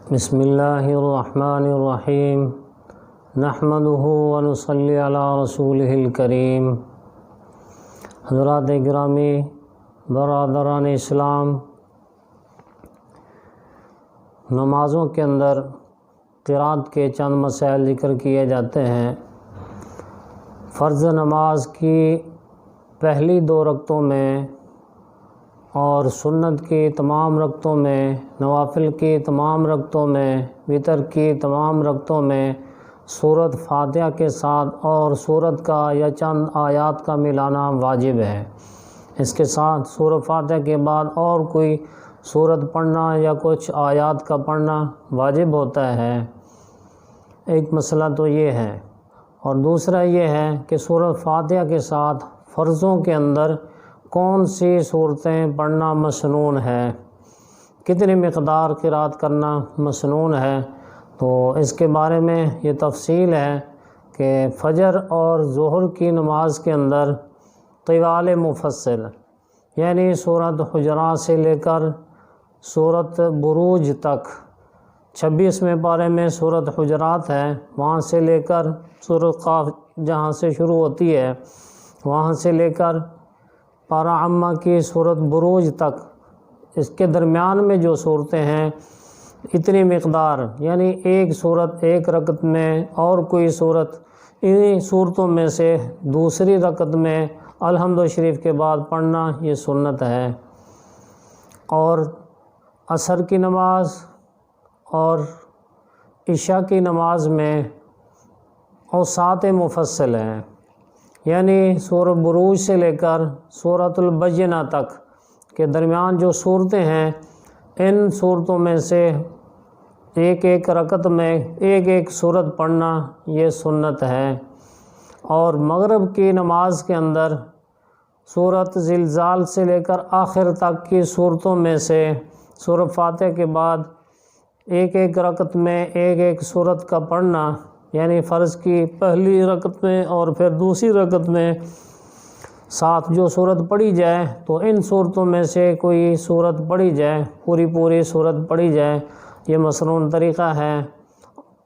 بسم اللہ الرحمن الرحیم نحمدہ ونصلی علی رسولہ الکریم۔ حضرات گرامی، برادران اسلام، نمازوں کے اندر قرات کے چند مسائل ذکر کیے جاتے ہیں۔ فرض نماز کی پہلی 2 رکعتوں میں اور سنت کی تمام رکعتوں میں، نوافل کی تمام رکعتوں میں، وتر کی تمام رکعتوں میں سورۃ فاتحہ کے ساتھ اور سورت کا یا چند آیات کا ملانا واجب ہے۔ اس کے ساتھ سورۃ فاتحہ کے بعد اور کوئی سورت پڑھنا یا کچھ آیات کا پڑھنا واجب ہوتا ہے۔ ایک مسئلہ تو یہ ہے، اور دوسرا یہ ہے کہ سورۃ فاتحہ کے ساتھ فرضوں کے اندر کون سی صورتیں پڑھنا مسنون ہے، کتنی مقدار قرات کرنا مسنون ہے۔ تو اس کے بارے میں یہ تفصیل ہے کہ فجر اور ظہر کی نماز کے اندر طوال مفصل، یعنی سورۃ حجرات سے لے کر سورۃ بروج تک، 26ویں پارے میں سورۃ حجرات ہے، وہاں سے لے کر سورۃ قاف جہاں سے شروع ہوتی ہے وہاں سے لے کر پارہ عامہ کی سورۃ بروج تک، اس کے درمیان میں جو صورتیں ہیں اتنی مقدار، یعنی ایک صورت ایک رکعت میں اور کوئی صورت، انہی صورتوں میں سے دوسری رکعت میں الحمد شریف کے بعد پڑھنا یہ سنت ہے۔ اور عصر کی نماز اور عشاء کی نماز میں اوساط مفصل ہیں، یعنی سورۃ بروج سے لے کر سورۃ البینہ تک کے درمیان جو صورتیں ہیں، ان صورتوں میں سے ایک ایک رکعت میں ایک ایک صورت پڑھنا یہ سنت ہے۔ اور مغرب کی نماز کے اندر سورۃ زلزال سے لے کر آخر تک کی صورتوں میں سے سورۃ فاتحہ کے بعد ایک ایک رکعت میں ایک ایک صورت کا پڑھنا، یعنی فرض کی پہلی رکعت میں اور پھر دوسری رکعت میں ساتھ جو صورت پڑھی جائے تو ان صورتوں میں سے کوئی صورت پڑھی جائے، پوری صورت پڑھی جائے، یہ مسنون طریقہ ہے۔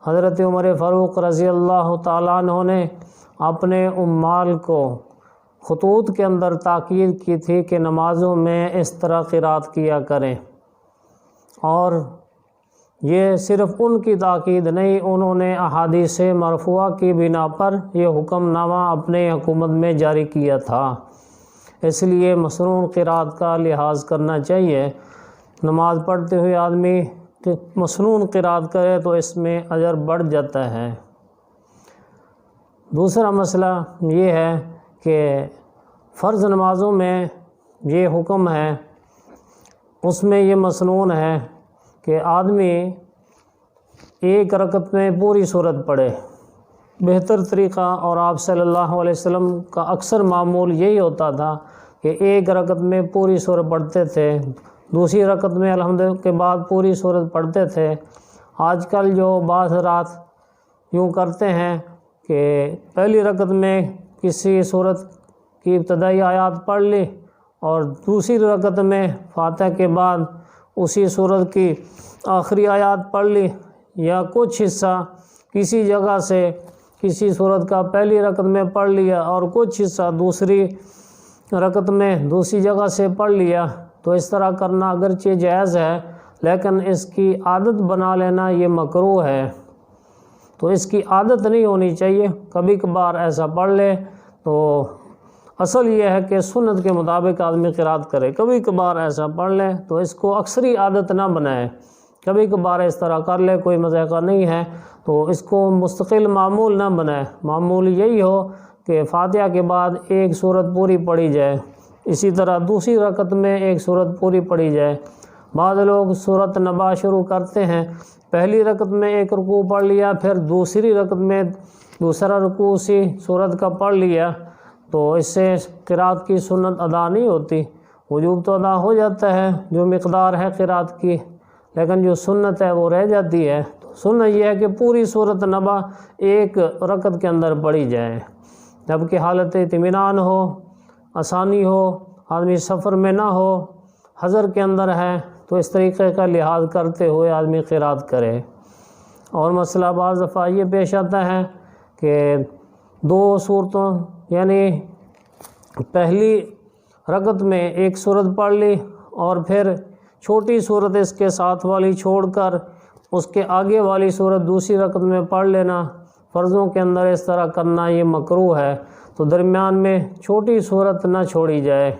حضرت عمر فاروق رضی اللہ تعالیٰ عنہ نے اپنے عمال کو خطوط کے اندر تاکید کی تھی کہ نمازوں میں اس طرح قرات کیا کریں، اور یہ صرف ان کی تاکید نہیں، انہوں نے احادیث مرفوعہ کی بنا پر یہ حکم نامہ اپنے حکومت میں جاری کیا تھا۔ اس لیے مسنون قرات کا لحاظ کرنا چاہیے۔ نماز پڑھتے ہوئے آدمی مسنون قرات کرے تو اس میں اجر بڑھ جاتا ہے۔ دوسرا مسئلہ یہ ہے کہ فرض نمازوں میں یہ حکم ہے، اس میں یہ مسنون ہے کہ آدمی ایک رکعت میں پوری صورت پڑھے، بہتر طریقہ، اور آپ صلی اللہ علیہ وسلم کا اکثر معمول یہی ہوتا تھا کہ ایک رکعت میں پوری صورت پڑھتے تھے، دوسری رکعت میں الحمد کے بعد پوری صورت پڑھتے تھے۔ آج کل جو بعض رات یوں کرتے ہیں کہ پہلی رکعت میں کسی صورت کی ابتدائی آیات پڑھ لی اور دوسری رکعت میں فاتحہ کے بعد اسی صورت کی آخری آیات پڑھ لی، یا کچھ حصہ کسی جگہ سے کسی صورت کا پہلی رکعت میں پڑھ لیا اور کچھ حصہ دوسری رکعت میں دوسری جگہ سے پڑھ لیا۔ تو اس طرح کرنا اگرچہ جائز ہے، لیکن اس کی عادت بنا لینا یہ مکروہ ہے، تو اس کی عادت نہیں ہونی چاہیے۔ کبھی کبھار ایسا پڑھ لے تو اصل یہ ہے کہ سنت کے مطابق آدمی قرات کرے، کبھی کبھار ایسا پڑھ لے تو اس کو اکثری عادت نہ بنائے، کبھی کبھار اس طرح کر لے، کوئی مذائقہ نہیں ہے، تو اس کو مستقل معمول نہ بنائے۔ معمول یہی ہو کہ فاتحہ کے بعد ایک صورت پوری پڑھی جائے، اسی طرح دوسری رکعت میں ایک صورت پوری پڑھی جائے۔ بعض لوگ سورۃ نبا شروع کرتے ہیں، پہلی رکعت میں ایک رکوع پڑھ لیا، پھر دوسری رکعت میں دوسرا رکوع اسی صورت کا پڑھ لیا، تو اس سے قرات کی سنت ادا نہیں ہوتی۔ وجوب تو ادا ہو جاتا ہے جو مقدار ہے قرات کی، لیکن جو سنت ہے وہ رہ جاتی ہے۔ تو سنت یہ ہے کہ پوری سورۃ نبا ایک رکعت کے اندر پڑھی جائے، جب کہ حالت اطمینان ہو، آسانی ہو، آدمی سفر میں نہ ہو، حضر کے اندر ہے، تو اس طریقے کا لحاظ کرتے ہوئے آدمی قرات کرے۔ اور مسئلہ بعض دفعہ یہ پیش آتا ہے کہ 2 صورتوں یعنی پہلی رکعت میں ایک صورت پڑھ لی اور پھر چھوٹی صورت اس کے ساتھ والی چھوڑ کر اس کے آگے والی صورت دوسری رکعت میں پڑھ لینا، فرضوں کے اندر اس طرح کرنا یہ مکروہ ہے۔ تو درمیان میں چھوٹی صورت نہ چھوڑی جائے،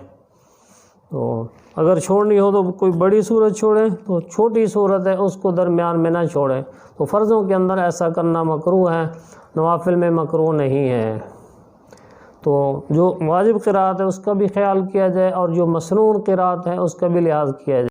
تو اگر چھوڑنی ہو تو کوئی بڑی صورت چھوڑیں، تو چھوٹی صورت ہے اس کو درمیان میں نہ چھوڑیں۔ تو فرضوں کے اندر ایسا کرنا مکروہ ہے، نوافل میں مکروہ نہیں ہے۔ تو جو واجب قرات ہے اس کا بھی خیال کیا جائے اور جو مسنون قرات ہے اس کا بھی لحاظ کیا جائے۔